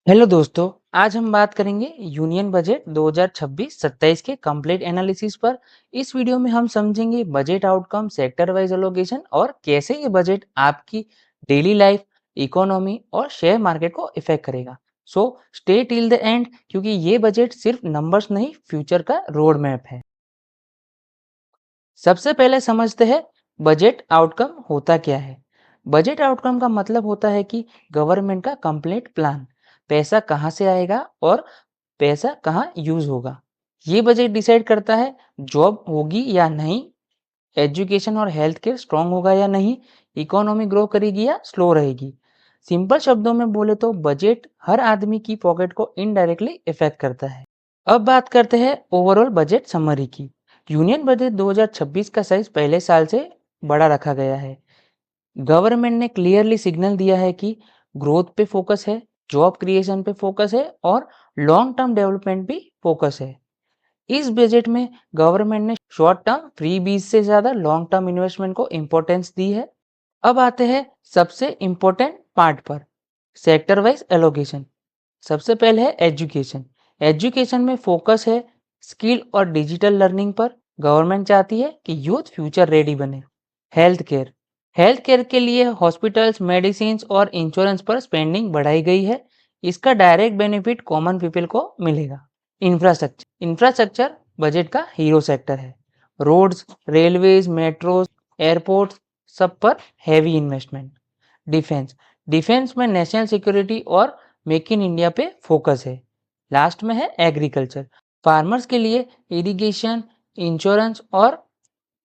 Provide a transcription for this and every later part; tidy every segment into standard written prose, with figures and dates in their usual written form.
Hello दोस्तों, आज हम बात करेंगे यूनियन बजट 2026-27 के कंप्लीट एनालिसिस पर। इस वीडियो में हम समझेंगे budget outcome, sector wise allocation और कैसे ये बजट आपकी डेली लाइफ, इकोनॉमी और शेयर मार्केट को इफेक्ट करेगा। So stay till the end क्योंकि ये बजट सिर्फ नंबर्स नहीं, फ्यूचर का रोड मैप है। सबसे पहले समझते हैं बजट आउटकम होता क्या है। बजट आउटकम का मतलब होता है कि गवर्नमेंट का कंप्लीट प्लान, पैसा कहाँ से आएगा और पैसा कहाँ यूज होगा। ये बजट डिसाइड करता है जॉब होगी या नहीं, एजुकेशन और हेल्थ केयर स्ट्रांग होगा या नहीं, इकोनॉमी ग्रो करेगी या स्लो रहेगी। सिंपल शब्दों में बोले तो बजट हर आदमी की पॉकेट को इनडायरेक्टली इफेक्ट करता है। अब बात करते हैं ओवरऑल बजट समरी की। यूनियन बजट 2026 का साइज पहले साल से बड़ा रखा गया है। गवर्नमेंट ने क्लियरली सिग्नल दिया है कि ग्रोथ पे फोकस है, जॉब क्रिएशन पे फोकस है और लॉन्ग टर्म डेवलपमेंट भी फोकस है। इस बजट में गवर्नमेंट ने शॉर्ट टर्म फ्री बीज से ज्यादा लॉन्ग टर्म इन्वेस्टमेंट को इंपॉर्टेंस दी है। अब आते हैं सबसे इंपॉर्टेंट पार्ट पर, सेक्टर वाइज एलोकेशन। सबसे पहले है एजुकेशन। एजुकेशन में फोकस है स्किल और डिजिटल लर्निंग पर। गवर्नमेंट चाहती है कि यूथ फ्यूचर रेडी बने। हेल्थ केयर, हेल्थ केयर के लिए हॉस्पिटल्स, मेडिसिन और इंश्योरेंस पर स्पेंडिंग बढ़ाई गई है। इसका डायरेक्ट बेनिफिट कॉमन पीपल को मिलेगा। इंफ्रास्ट्रक्चर, इंफ्रास्ट्रक्चर बजट का हीरो सेक्टर है। रोड्स, रेलवेज, मेट्रोज, एयरपोर्ट्स, सब पर हैवी इन्वेस्टमेंट। डिफेंस, डिफेंस में नेशनल सिक्योरिटी और मेक इन इंडिया पे फोकस है। लास्ट में है एग्रीकल्चर, फार्मर्स के लिए इरिगेशन, इंश्योरेंस और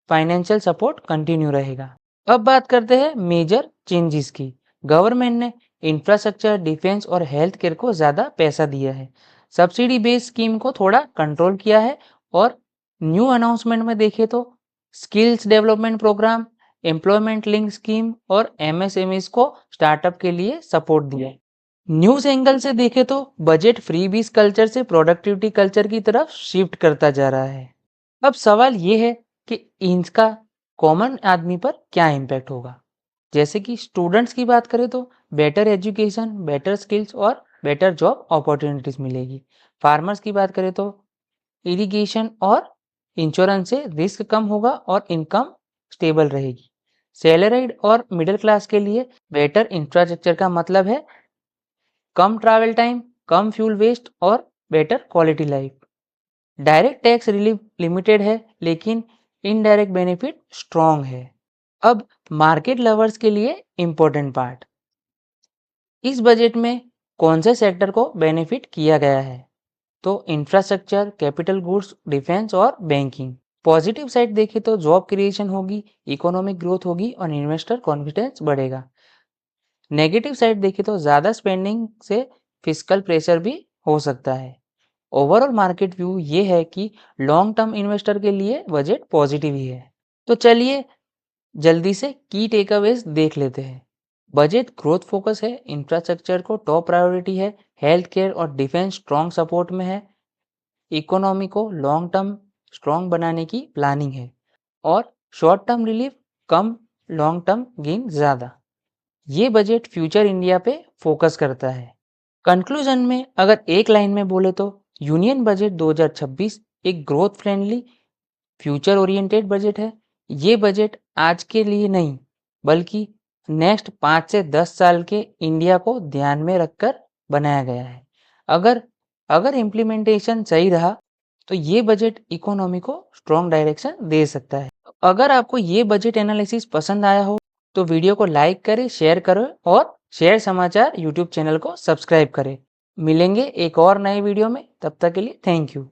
फाइनेंशियल सपोर्ट कंटिन्यू रहेगा। अब बात करते हैं मेजर चेंजेस की। गवर्नमेंट ने इंफ्रास्ट्रक्चर, डिफेंस और हेल्थ केयर को ज़्यादा पैसा दिया है। सब्सिडी बेस्ड स्कीम को थोड़ा कंट्रोल किया है और न्यू अनाउंसमेंट में देखें तो skills development programme, employment link scheme और एमएसएमईज को स्टार्टअप के लिए सपोर्ट दिया है। न्यूज एंगल से देखें तो बजट फ्रीबीज कल्चर से प्रोडक्टिविटी कल्चर की तरफ शिफ्ट करता जा रहा है। अब सवाल ये है कि इनका कॉमन आदमी पर क्या इम्पैक्ट होगा। जैसे कि स्टूडेंट्स की बात करें तो बेटर एजुकेशन, बेटर स्किल्स और बेटर जॉब अपॉर्चुनिटीज मिलेगी। फार्मर्स की बात करें तो इरिगेशन और इंश्योरेंस से रिस्क कम होगा और इनकम स्टेबल रहेगी। सैलरीड और मिडिल क्लास के लिए बेटर इंफ्रास्ट्रक्चर का मतलब है कम ट्रैवल टाइम, कम फ्यूल वेस्ट और better quality life. Direct tax relief limited है लेकिन इनडायरेक्ट बेनिफिट स्ट्रॉन्ग है। अब मार्केट लवर्स के लिए इंपॉर्टेंट पार्ट, इस बजट में कौन से सेक्टर को बेनिफिट किया गया है। तो इंफ्रास्ट्रक्चर, कैपिटल गुड्स, डिफेंस और बैंकिंग। पॉजिटिव साइड देखें तो जॉब क्रिएशन होगी, इकोनॉमिक ग्रोथ होगी और इन्वेस्टर कॉन्फिडेंस बढ़ेगा। नेगेटिव साइड देखें तो ज़्यादा स्पेंडिंग से फिस्कल प्रेशर भी हो सकता है। ओवरऑल मार्केट व्यू ये है कि लॉन्ग टर्म इन्वेस्टर के लिए बजट पॉजिटिव ही है। तो चलिए जल्दी से की टेकअवेज देख लेते हैं। बजट ग्रोथ फोकस है, इंफ्रास्ट्रक्चर को टॉप प्रायोरिटी है, हेल्थ केयर और डिफेंस स्ट्रॉन्ग सपोर्ट में है, इकोनॉमी को लॉन्ग टर्म स्ट्रॉन्ग बनाने की प्लानिंग है और शॉर्ट टर्म रिलीफ कम, लॉन्ग टर्म गेन ज़्यादा। ये बजट फ्यूचर इंडिया पे फोकस करता है। कंक्लूजन में अगर एक लाइन में बोले तो यूनियन बजट 2026 एक growth friendly, future oriented budget है। ये बजट आज के लिए नहीं बल्कि नेक्स्ट 5 से 10 साल के इंडिया को ध्यान में रखकर बनाया गया है। अगर अगर इम्प्लीमेंटेशन सही रहा तो ये बजट इकोनॉमी को स्ट्रॉन्ग डायरेक्शन दे सकता है। अगर आपको ये बजट एनालिसिस पसंद आया हो तो वीडियो को लाइक करें, शेयर करें और शेयर समाचार यूट्यूब चैनल को सब्सक्राइब करें। मिलेंगे एक और नए वीडियो में, तब तक के लिए थैंक यू।